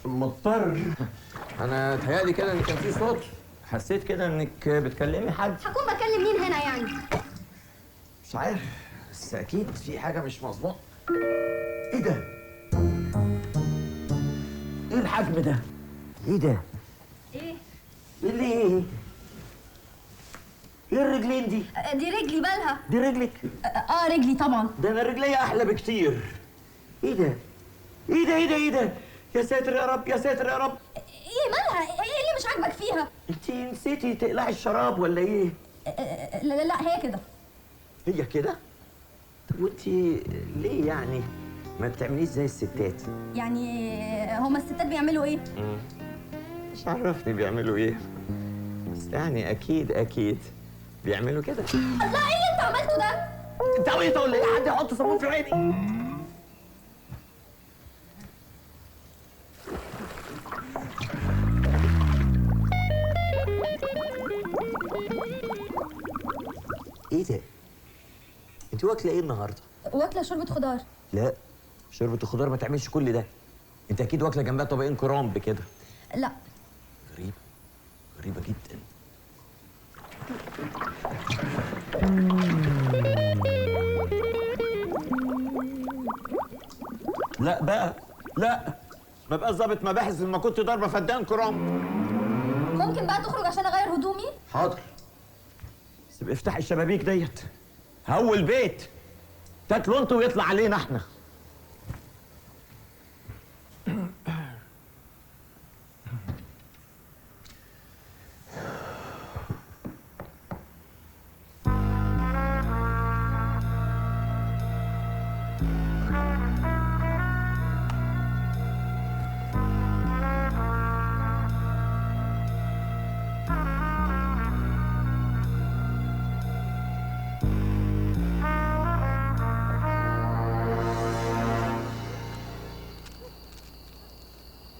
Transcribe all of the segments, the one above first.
مضطر. انا تهيألي كده ان كان في صوت، حسيت كده انك بتكلمي حد. هكون بكلم مين هنا يعني؟ مش عارف، بس اكيد في حاجه مش مظبوطه. ايه ده؟ ايه الحجم ده؟ ايه ده؟ ايه؟ ايه الرجلين دي؟ دي رجلي بالها. دي رجلك؟ رجلي طبعا. ده انا رجلي احلى بكتير. ايه ده؟ ايه ده؟ يا ساتر يا رب، يا ساتر يا رب. ايه مالها؟ ايه اللي مش عاجبك فيها؟ انت نسيتي تقلعي الشراب ولا ايه؟ لا هي كده. هي كده؟ طب وانت ليه يعني ما بتعمليش زي الستات؟ يعني هما الستات بيعملوا ايه؟ مش عرفني بيعملوا ايه، بس يعني اكيد بيعملوا كده. الله، ايه اللي انت عملته ده؟ انت عبيطه ولا ايه؟ حد يحط صابون في عيني؟ ايه ده؟ انت واكله ايه النهارده؟ واكله شوربه خضار. لا، شوربه الخضار ما تعملش كل ده. انت اكيد واكله جنبها طبقين كرنب كده. لا. غريبه جدا. لا بقى، لا، ما بقى ظابط مباحث لما كنت ضاربه فدان كرنب. ممكن بقى تخرج عشان اغير هدومي؟ حاضر، بس ابقى افتح الشبابيك ديت. هول بيت تاكلوا انتوا ويطلع علينا احنا.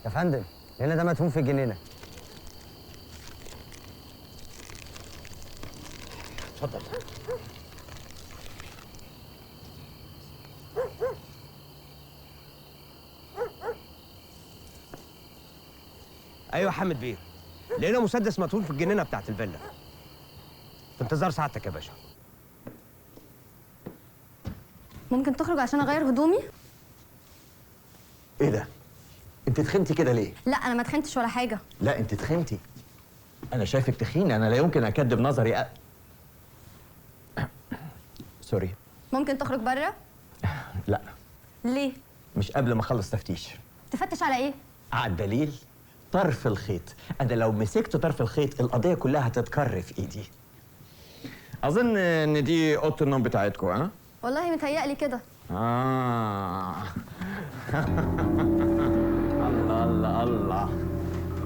يا فندم، هنا ده مدفون في الجنينه. اتفضل. ايوه حامد بيه، لقينا مسدس مدفون في الجنينه بتاعت الفيلا. في انتظار سعادتك يا باشا. ممكن تخرج عشان اغير هدومي؟ ايه ده؟ انت تخنتي كده ليه؟ لا انا ما تخنتش ولا حاجه. لا انت تخنتي. انا شايفك تخين، انا لا يمكن اكدب نظري سوري. ممكن تخرج بره؟ لا. ليه؟ مش قبل ما اخلص تفتيش. تفتش على ايه؟ على الدليل طرف الخيط. انا لو مسكت طرف الخيط القضيه كلها هتتكر في ايدي. اظن ان دي اوضه النوم بتاعتكم، ها؟ والله متهيألي كده. الله الله الله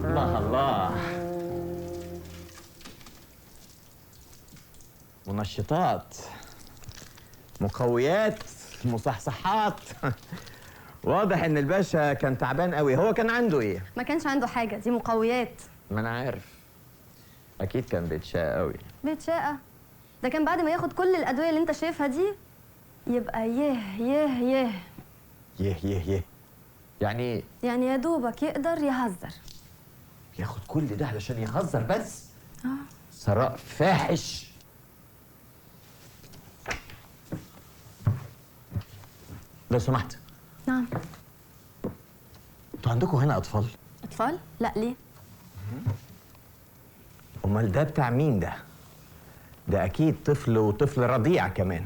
الله الله. منشطات، مقويات، مصحصحات. واضح ان الباشا كان تعبان قوي. هو كان عنده ايه؟ ما كانش عنده حاجه، دي مقويات. ما انا عارف، اكيد كان بيتشاق قوي. بيتشقى؟ ده كان بعد ما ياخد كل الادويه اللي انت شايفها دي يبقى يه. يعني ايه؟ يعني يا دوبك يقدر يهزر. ياخد كل ده علشان يهزر بس؟ ثراء فاحش. لو سمحت. نعم. انتوا عندكم هنا اطفال؟ اطفال؟ لا، ليه؟ امال ده بتاع مين ده؟ ده اكيد طفل، وطفل رضيع كمان.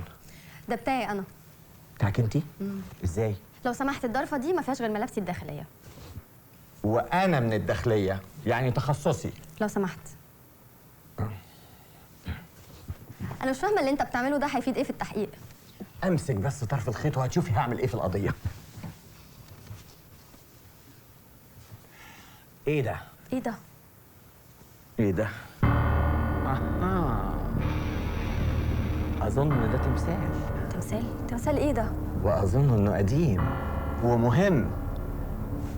ده بتاعي انا. بتاعك انتي؟ ازاي؟ لو سمحت، الضرفه دي ما فيهاش غير ملابسي الداخليه. وانا من الداخليه، يعني تخصصي. لو سمحت. انا مش فاهمه اللي انت بتعمله ده هيفيد ايه في التحقيق. امسك بس طرف الخيط وهتشوفي هعمل ايه في القضيه. ايه ده؟ ايه ده؟ ايه ده؟ اظن ان ده تمثال. تمثال ايه ده؟ واظن انه قديم ومهم.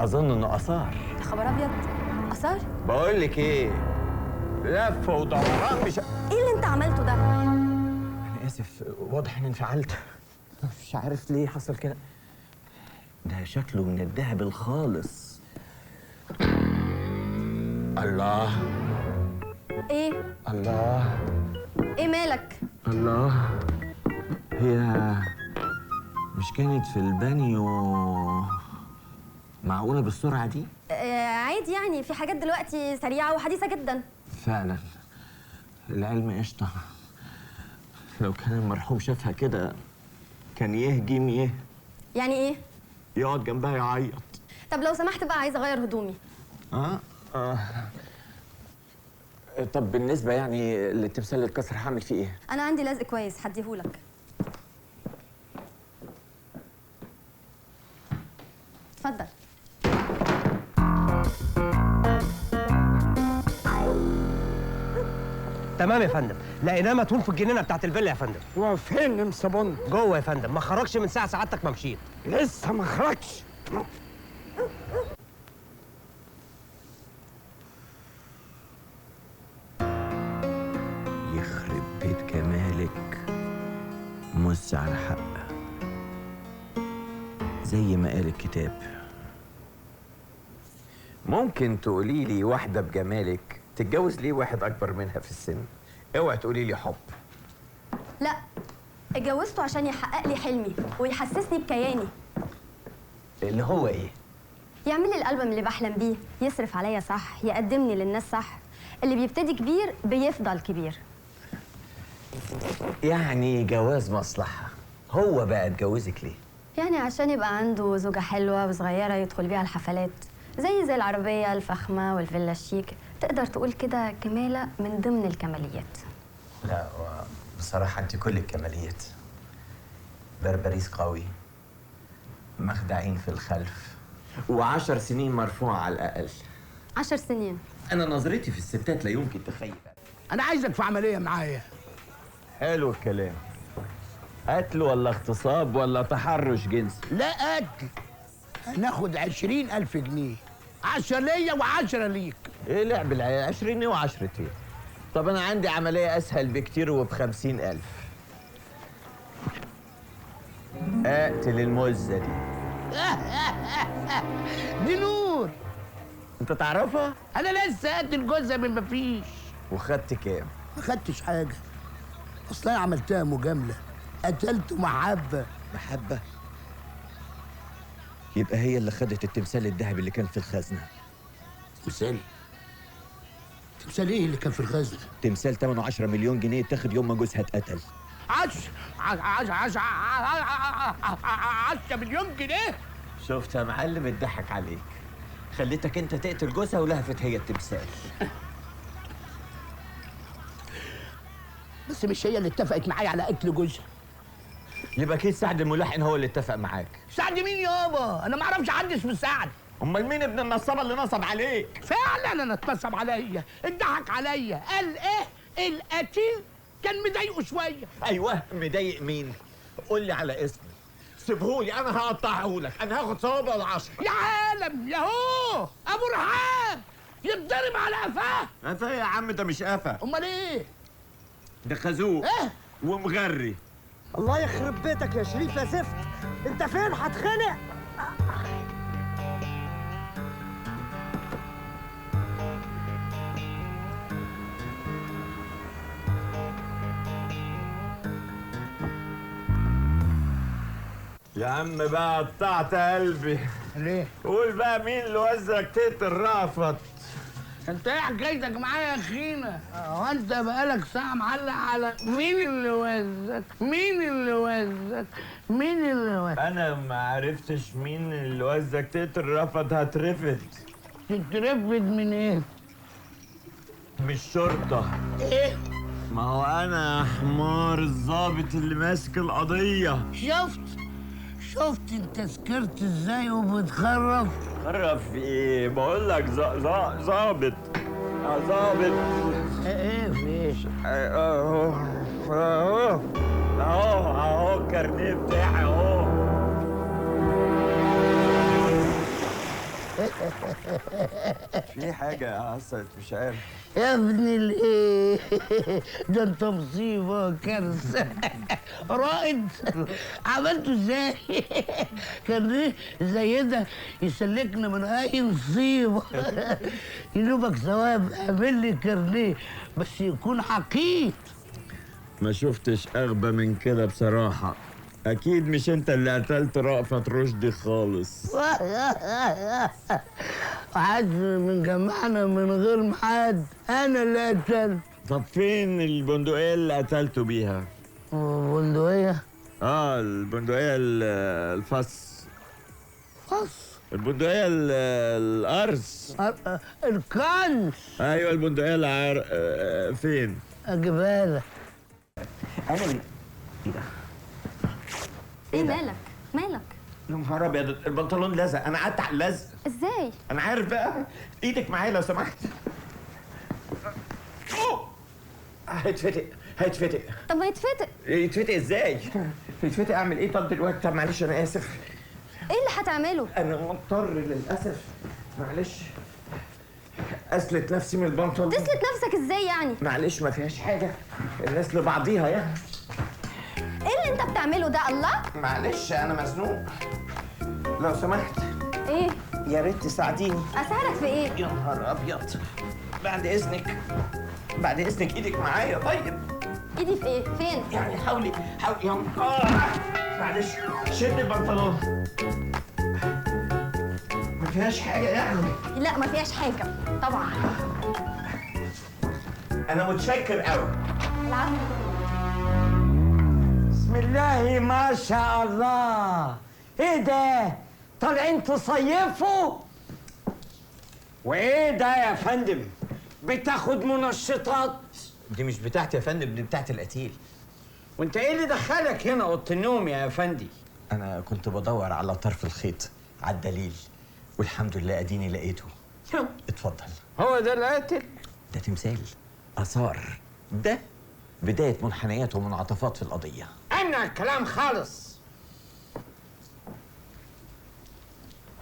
اظن انه اثار. يا خبر ابيض، اثار؟ بقول لك ايه، لف ودوران. مش ايه اللي انت عملته ده؟ انا اسف، واضح اني انفعلت. مش عارف ليه حصل كده. ده شكله من الذهب الخالص. الله ايه؟ الله ايه مالك؟ الله، هي مش كانت في البانيو معقولة بالسرعة دي؟ عادي يعني، في حاجات دلوقتي سريعة وحديثة جدا. فعلا العلم قشطة. لو كان المرحوم شافها كده كان يهجم يعني ايه؟ يقعد جنبها يعيط. طب لو سمحت بقى، عايزة اغير هدومي. اه طب بالنسبة يعني للتمثال اللي اتكسر هعمل فيه ايه؟ انا عندي لزق كويس هديهولك. اتفضل. تمام يا فندم، لقيناه مدفون في الجنينه بتاعت الفيلا يا فندم. وفين مصابون؟ جوه يا فندم، ما خرجش من ساعه سعادتك ما مشيت. لسه ما خرجش. يخرب بيت جمالك، مس على حق زي ما قال الكتاب. ممكن تقولي لي واحدة بجمالك تتجوز ليه واحد أكبر منها في السن؟ اوعي تقولي لي حب. لا، اتجوزته عشان يحقق لي حلمي ويحسسني بكياني. اللي هو ايه؟ يعمل لي الالبوم اللي بحلم بيه، يصرف عليا صح، يقدمني للناس صح. اللي بيبتدي كبير بيفضل كبير. يعني جواز مصلحة. هو بقى اتجوزك ليه؟ يعني عشان يبقى عنده زوجة حلوة وصغيرة يدخل بيها الحفلات، زي العربية الفخمة والفيلا الشيك. تقدر تقول كده كمالة من ضمن الكماليات. لا بصراحة انت كل الكماليات. بربريس قوي، مخدعين في الخلف، و10 سنين مرفوعة على الأقل. 10 سنين. أنا نظرتي في الستات لا يمكن تخيل. انا عايزك في عمليه معايا. حلو الكلام. قتل ولا اغتصاب ولا تحرش جنسي؟ لا قتل. هناخد 20,000 جنيه، 10 ليا و10 ليك. ايه لعب العيال؟ 20 و10 ايه؟ طب انا عندي عملية اسهل بكتير وب50,000. اقتل المزة دي. دي نور. انت تعرفها؟ انا لسه قاتل جوزها من مفيش. وخدت كام؟ ما خدتش حاجه، اصل انا عملتها مجامله، قتلت محبه. محبة؟ يبقى هي اللي خدت التمثال الذهبي اللي كان في الخزنة. تمثال؟ تمثال ايه اللي كان في الخزنه؟ تمثال ثمنه 10 مليون جنيه اتاخد يوم ما جوزها اتقتل. 10 مليون جنيه؟ شفت يا معلم؟ اتضحك عليك. خليتك انت تقتل جوزها ولهفت هي التمثال. بس مش هي اللي اتفقت معايا على قتل جوزها. يبقى اكيد سعد الملحن هو اللي اتفق معاك. سعد مين يابا؟ انا ما اعرفش حد اسمه سعد. امال مين ابن النصابه اللي نصب عليك؟ فعلا انا اتنصب عليا، اتضحك عليا، قال ايه؟ القتيل كان مضايقه شويه. ايوه، مضايق مين؟ قول لي على اسمه، سيبهولي انا هقطعهولك، انا هاخد ثوابه العشر. يا عالم ياهو ابو رحاب يتضرب على قفاه. قفا يا عم؟ ده مش قفا، امال ايه؟ ده خازوق ايه؟ ومغري. الله يخرب بيتك يا شريف يا زفت، انت فين؟ هتخنق. يا عم بقى قطعت قلبي. ليه؟ قول بقى مين اللي وزك تقتل رأفت؟ انت ايه حكايتك معايا يا اخينا؟ هو انت بقالك ساعة معلق على مين اللي وزك؟ مين اللي وزك؟ مين اللي وزك؟ انا ما عرفتش مين اللي وزك تقتل رأفت هترفد. تترفد من ايه؟ مش شرطة. ايه؟ ما هو انا حمار الضابط اللي ماسك القضية. شفت انت سكرت ازاي وبتخرف؟ خرف في ايه؟ بقول لك ظابط. ظابط. ايه فيش؟ اهو الكارنيه بتاعي اهو. في حاجة حصلت مش عارف. يا ابن الايه ده انت مصيبه كارثه. رائد عملته ازاي؟ كان ليه زي ده يسلكنا من اي مصيبه. ينوبك ثواب، اعمل لي كارنيه بس يكون حقيقي. ما شفتش أغبى من كده بصراحة. أكيد مش أنت اللي قتلت رأفت رشدي خالص. وحد من جمعنا من غير ميعاد، انا اللي قتلت. طب فين البندقية اللي قتلته بيها؟ بندقية؟ البندقية الفص. فص؟ البندقية القرص. الكنز. أيوة البندقية فين؟ اجيبها لك. أنا ايه ده؟ ايه مالك؟ مالك؟ يا نهار ابيض، البنطلون لزق، انا قعدت على اللزق. ازاي؟ انا عارف بقى. ايدك معايا لو سمحت. هيتفتق. طب ما يتفتق. يتفتق ازاي؟ يتفتق اعمل ايه طب دلوقتي؟ طب معلش انا اسف. ايه اللي هتعمله؟ انا مضطر للاسف. معلش. اسلت نفسي من البنطلون. تسلت نفسك ازاي يعني؟ معلش ما فيهاش حاجه، الناس لبعضيها يعني. ايه اللي انت بتعمله ده؟ الله. معلش انا مزنوق. لو سمحت ايه؟ يا ريت تساعديني. اساعدك في ايه؟ يا نهار ابيض. بعد اذنك ايدك معايا. طيب ايدي في ايه؟ فين؟ يعني حاولي يا معلش شد البنطلون. ما فيهاش حاجه يعني. لا ما فيهاش حاجه طبعا. انا متشكر قوي. العفو. بسم الله ما شاء الله. ايه ده؟ طالعين تصيفوا؟ وايه ده يا فندم؟ بتاخد منشطات؟ دي مش بتاعتي يا فندم، دي بتاعت القتيل. وانت ايه اللي دخلك هنا اوضه النوم يا افندي؟ انا كنت بدور على طرف الخيط على الدليل، والحمد لله اديني لقيته. اتفضل. هو ده القاتل؟ ده تمثال اثار. ده بدايه منحنيات ومنعطفات في القضيه. انا كلام خالص.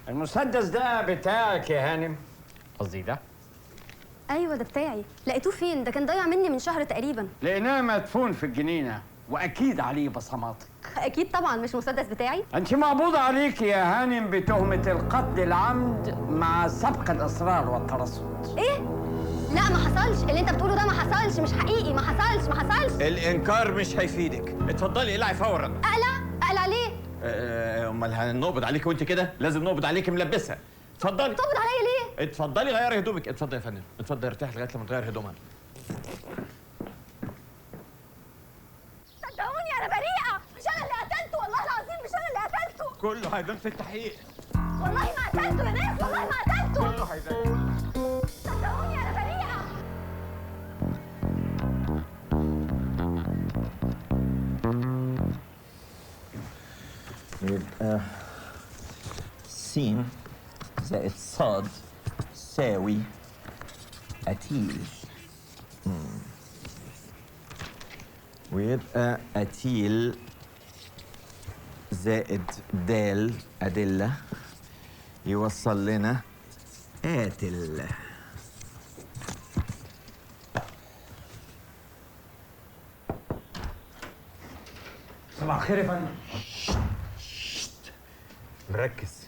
المسدس ده بتاعك يا هانم؟ قصدي ده؟ ايوه ده بتاعي. لقيتوه فين؟ ده كان ضايع مني من شهر تقريبا. لقيناه مدفون في الجنينه، واكيد عليه بصماتك. اكيد طبعا، مش مسدس بتاعي. انت مقبوض عليك يا هانم بتهمه القتل العمد مع سبق الاصرار والترصد. ايه؟ لا ما حصلش، اللي انت بتقوله ده ما حصلش، مش حقيقي، ما حصلش. الانكار مش هيفيدك. اتفضلي اقلعي فورا. اقلع ليه؟ امال هنقبض عليك وانت كده؟ لازم نقبض عليك ملبسه. اتفضلي. تقبض عليا ليه؟ اتفضلي غيري هدومك. اتفضلي يا فندم، اتفضلي ارتاحي لغايه لما تغير هدومها. صدقوني انا بريئه، مش انا اللي قتلته، والله العظيم مش انا اللي قتلته. كله هيبان في التحقيق. والله ما قتلته يا ناس، والله ما قتلته. كله هيبان. صدقوني انا بريئه. يبقى س زائد صاد تساوي قتيل. ويبقى قتيل زائد دال أدلة يوصل لنا قاتل. صباح الخير يا فندم. مركز.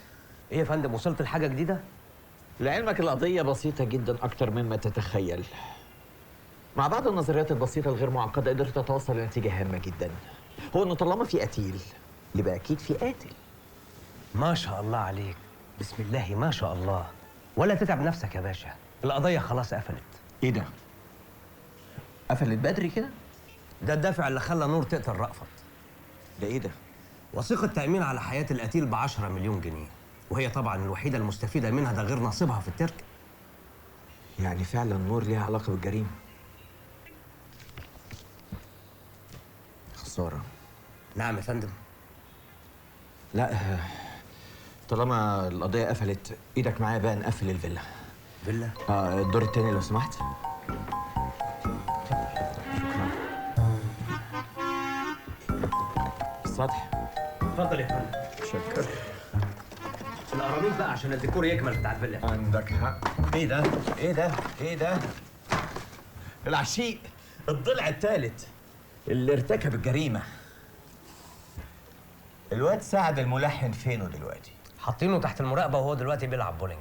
ايه يا فندم، وصلت لحاجه جديده؟ لعلمك القضية بسيطة جدا أكتر مما تتخيل. مع بعض النظريات البسيطة الغير معقدة قدرت أتوصل لنتيجة هامة جدا. هو إنه طالما في قتيل يبقى أكيد في قاتل. ما شاء الله عليك، بسم الله ما شاء الله. ولا تتعب نفسك يا باشا، القضيه خلاص قفلت. إيه ده؟ قفلت بدري كده؟ ده الدافع اللي خلى نور تقتل رأفت. ده إيه ده؟ وثيقه تامين على حياه القتيل ب10 مليون جنيه، وهي طبعا الوحيده المستفيده منها، ده غير نصيبها في التركه. يعني فعلا نور ليها علاقة بالجريمة. خسارة. نعم يا فندم. لا، طالما القضية قفلت إيدك معايا بقى نقفل الفيلا. فيلا؟ الدور التاني لو سمحت. شكرا. السطح. اتفضل يا فندم. شكرا. القراميط بقى عشان الديكور يكمل بتاع الفيلا. عندك حق. ايه ده؟ ايه ده؟ ايه ده؟ العشيق، الضلع الثالث اللي ارتكب الجريمة. الواد سعد الملحن فينه دلوقتي؟ حاطينه تحت المراقبه وهو دلوقتي بيلعب بولينج.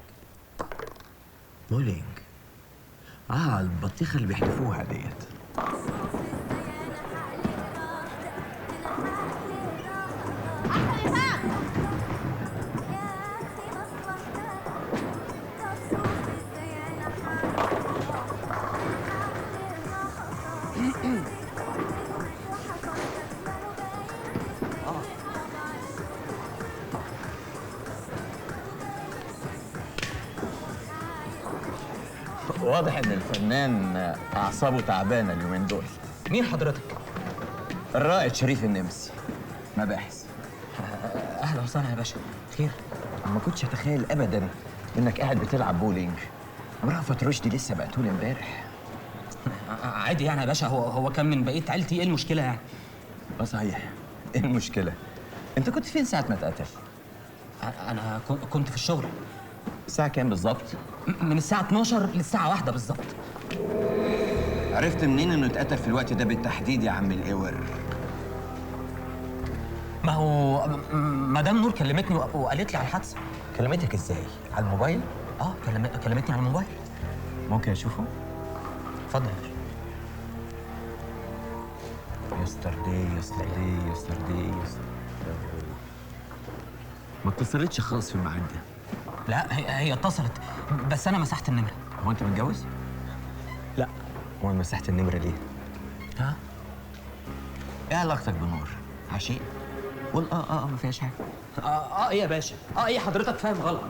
بولينج؟ البطيخة اللي بيحدفوها ديت. واضح ان الفنان اعصابه تعبانه اليومين دول. مين حضرتك؟ الرائد شريف النمسي، مباحث. اهلا وسهلا يا باشا. خير؟ ما كنتش اتخيل ابدا انك قاعد بتلعب بولينج. رأفت رشدي لسه مقتول امبارح. عادي يعني يا باشا، هو كان من بقيه عيلتي، ايه المشكله يعني؟ صحيح، ايه المشكله؟ انت كنت فين ساعه ما اتقتل؟ انا كنت في الشغل. الساعه كام بالظبط؟ من الساعه 12 للساعه 1 بالظبط. عرفت منين انه اتقتل في الوقت ده بالتحديد يا عم الاور؟ ما هو مدام نور كلمتني وقالت لي على الحادثه. كلمتك ازاي؟ على الموبايل؟ كلمتني على الموبايل. ممكن اشوفه؟ اتفضل يا باشا. يسترداي. ما اتصلتش خالص في الميعاد ده. لا هي اتصلت بس انا مسحت النمره. هو انت متجوز؟ لا. هو مسحت النمره ليه؟ ها؟ ايه علاقتك بنور؟ عشيق؟ قول ما فيهاش حاجه. ايه يا باشا؟ ايه حضرتك فاهم غلط.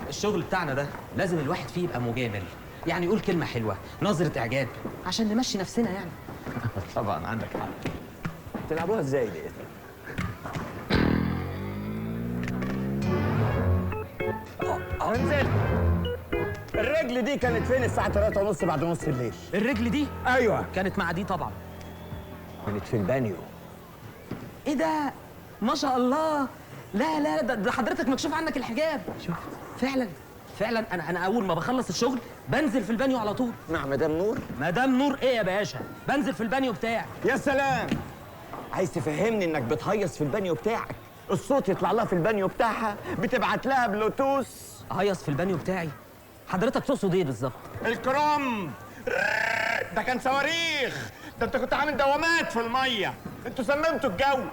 الشغل بتاعنا ده لازم الواحد فيه يبقى مجامل، يعني يقول كلمه حلوه، نظره اعجاب، عشان نمشي نفسنا يعني. طبعا عندك حق. تلعبوها ازاي ديت؟ انزل. الرجل دي كانت فين الساعة 3:30 بعد نص الليل؟ الرجل دي ايوه كانت مع دي طبعا. كانت في البانيو. ايه ده؟ ما شاء الله. لا ده حضرتك مكشوف عنك الحجاب. شوف. فعلا انا اول ما بخلص الشغل بنزل في البانيو على طول. مع مدام نور؟ مدام نور ايه يا باشا؟ بنزل في البانيو بتاعي. يا سلام. عايز تفهمني انك بتهيص في البانيو بتاعك، الصوت يطلع لها في البانيو بتاعها، بتبعت لها بلوتوث؟ اهيص في البانيو بتاعي؟ حضرتك تقصد ايه بالظبط؟ الكرم ده كان صواريخ، ده انت كنت عامل دوامات في الميه، انتوا سممتوا الجو.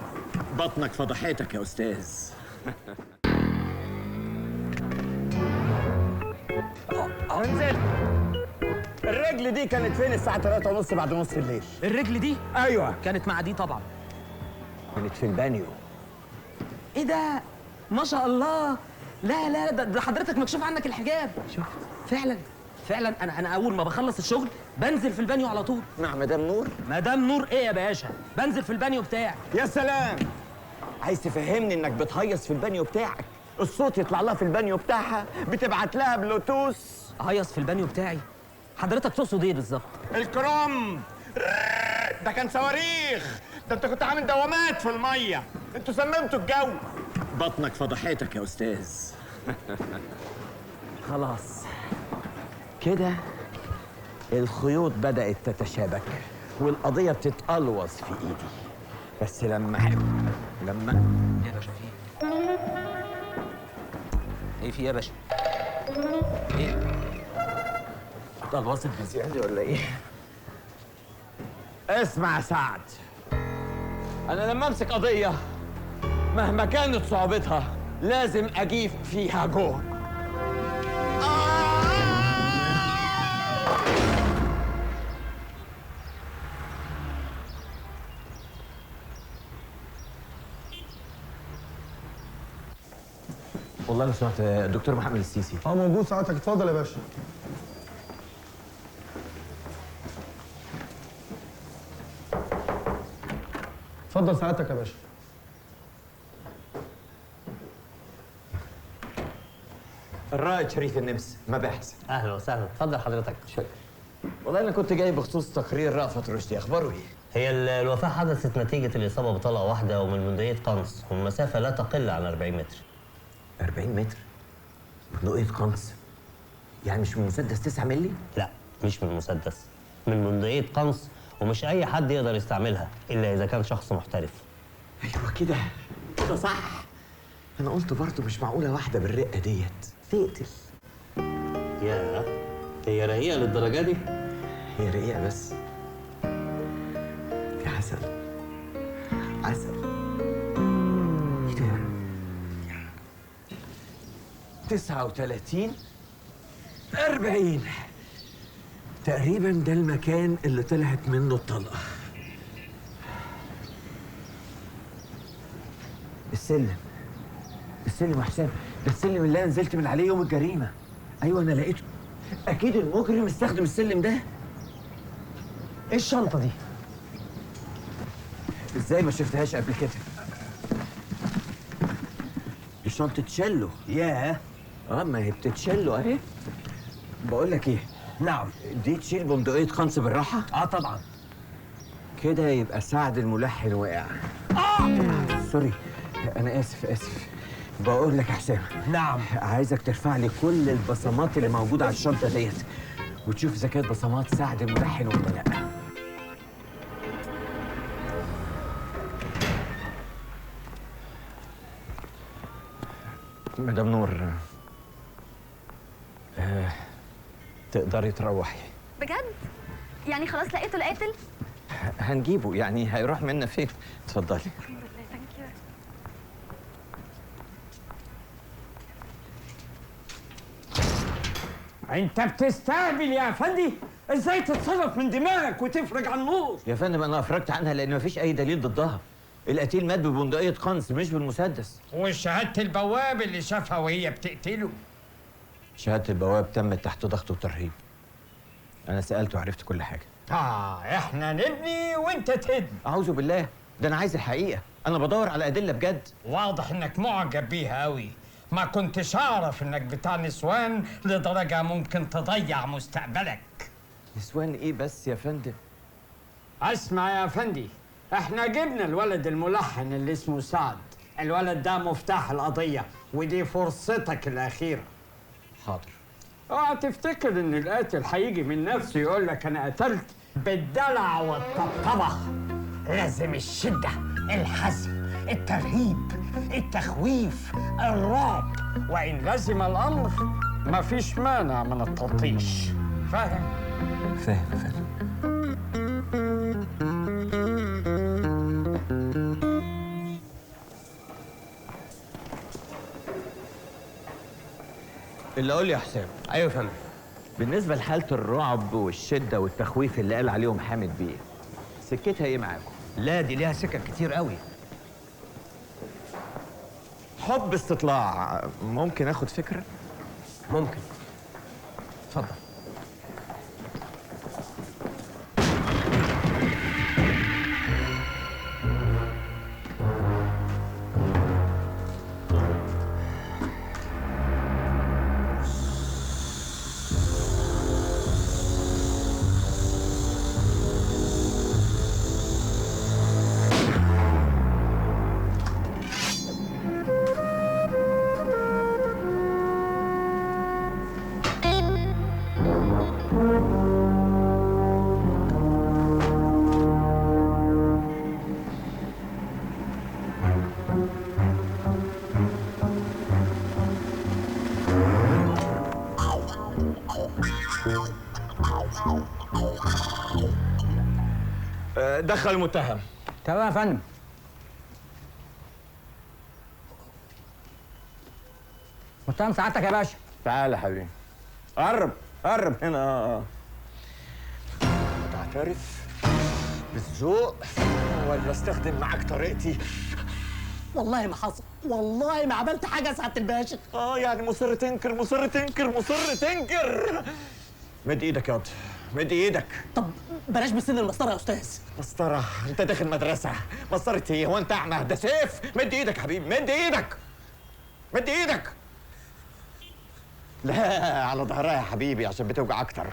بطنك فضحتك يا استاذ. انزل. الرجل دي كانت فين الساعة 3:30 بعد نص الليل؟ الرجل دي ايوه كانت مع دي طبعا. كانت في البانيو. ايه ده؟ ما شاء الله. لا ده حضرتك مكشوف عنك الحجاب. شوف. فعلا انا اول ما بخلص الشغل بنزل في البانيو على طول. مع مدام نور؟ مدام نور ايه يا باشا؟ بنزل في البانيو بتاعي. يا سلام. عايز تفهمني انك بتهيص في البانيو بتاعك، الصوت يطلع لها في البانيو بتاعها، بتبعت لها بلوتوث؟ اهيص في البانيو بتاعي؟ حضرتك تقصد ايه بالظبط؟ الكرم ده كان صواريخ، ده انت كنت عامل دوامات في الميه، انتوا سممتوا الجو. بطنك فضحتك يا استاذ. خلاص كده الخيوط بدأت تتشابك والقضية بتتقلوص في ايدي، بس لما يا باشا في ايه في يا باشا؟ ايه؟ اتقلوصت بزيادة ولا ايه؟ اسمع يا سعد، انا لما امسك قضية مهما كانت صعوبتها لازم اجيب فيها جهد. والله لو سمحت دكتور محمد السيسي. موجود ساعتك، اتفضل يا باشا. اتفضل ساعتك يا باشا. الرائد شريف النمسي، مباحث. اهلا وسهلا. اتفضل حضرتك. شكرا. والله انا كنت جاي بخصوص تقرير رأفت رشدي، اخباره ايه؟ هي الوفاة حدثت نتيجة الإصابة بطلقة واحدة ومن بندقية قنص، والمسافة لا تقل عن 40 متر. 40 متر؟ بندقية قنص؟ يعني مش من مسدس 9 مللي؟ لا مش من مسدس، من بندقية قنص، ومش أي حد يقدر يستعملها إلا إذا كان شخص محترف. ايوه كده كده صح. انا قلت برضه مش معقولة واحدة بالرقة ديت تقتل. يا هي رقيقة للدرجة دي؟ هي رقيقة بس دي عسل عسل. ايه ده؟ 39 40 تقريبا ده المكان اللي طلعت منه الطلقة. السلم يا حسام، ده السلم اللي انا نزلت من عليه يوم الجريمة. ايوه انا لقيته. اكيد المجرم استخدم السلم ده. ايه الشنطه دي؟ ازاي ما شفتهاش قبل كده؟ دي شنطة تشيلو. ياه. ما هي بتتشيلو اهي. بقول لك ايه؟ نعم. دي تشيل بندقية قنص بالراحة؟ طبعا. كده يبقى سعد الملحن وقع. سوري، انا اسف. بقول لك يا حسام. نعم. عايزك ترفع لي كل البصمات اللي موجودة على الشنطة ديت وتشوف اذا كانت بصمات سعد الملحن ولا لا. مدام نور، تقدري تروحي. بجد؟ يعني خلاص لقيته القاتل؟ هنجيبه، يعني هيروح منا فين؟ اتفضلي. الحمد لله. ثانك يو. انت بتستهبل يا افندي؟ ازاي تتصرف من دماغك وتفرج عن النور؟ يا فندم انا افرجت عنها لان مفيش اي دليل ضدها. القتيل مات ببندقية قنص مش بالمسدس. وشهادة البواب اللي شافها وهي بتقتله؟ شهادة البواب تمت تحت ضغط وترهيب. انا سألته وعرفت كل حاجة. احنا نبني وانت تهدم. اعوذ بالله، ده انا عايز الحقيقة. انا بدور على ادلة بجد. واضح انك معجب بيها قوي. ما كنتش اعرف انك بتاع نسوان لدرجة ممكن تضيع مستقبلك. نسوان ايه بس يا فندم؟ اسمع يا افندي، احنا جبنا الولد الملحن اللي اسمه سعد. الولد ده مفتاح القضية ودي فرصتك الأخيرة. حاضر. اوعى تفتكر ان القاتل هيجي من نفسه يقول لك انا قتلت. بالدلع والطبطبة لازم الشدة، الحزم، الترهيب، التخويف، الرعب، وإن لزم الأمر مفيش مانع من التلطيش. فاهم؟ فاهم. اللي قول لي يا حسام. ايوه يا فندم. بالنسبة لحالة الرعب والشدة والتخويف اللي قال عليهم حامد بيه، سكتها ايه معاكم؟ لا دي ليها سكك كتير قوي. حب استطلاع، ممكن اخد فكرة؟ ممكن. اتفضل. دخل المتهم. تمام يا فندم. متهم سعادتك يا باشا. تعال يا حبيبي. قرب هنا. تعترف بالذوق ولا استخدم معاك طريقتي؟ والله ما حصل، والله ما عملت حاجه يا سعاده الباشا. يعني مصر تنكر. مد ايدك ياض، مد ايدك. طب بلاش بسن المسطره يا استاذ. مسطرة؟ انت داخل مدرسة. مسطرة ايه؟ هو انت اعمى؟ ده سيف. مد ايدك يا حبيبي، مد ايدك. لا على ظهرها يا حبيبي عشان بتوجع اكتر.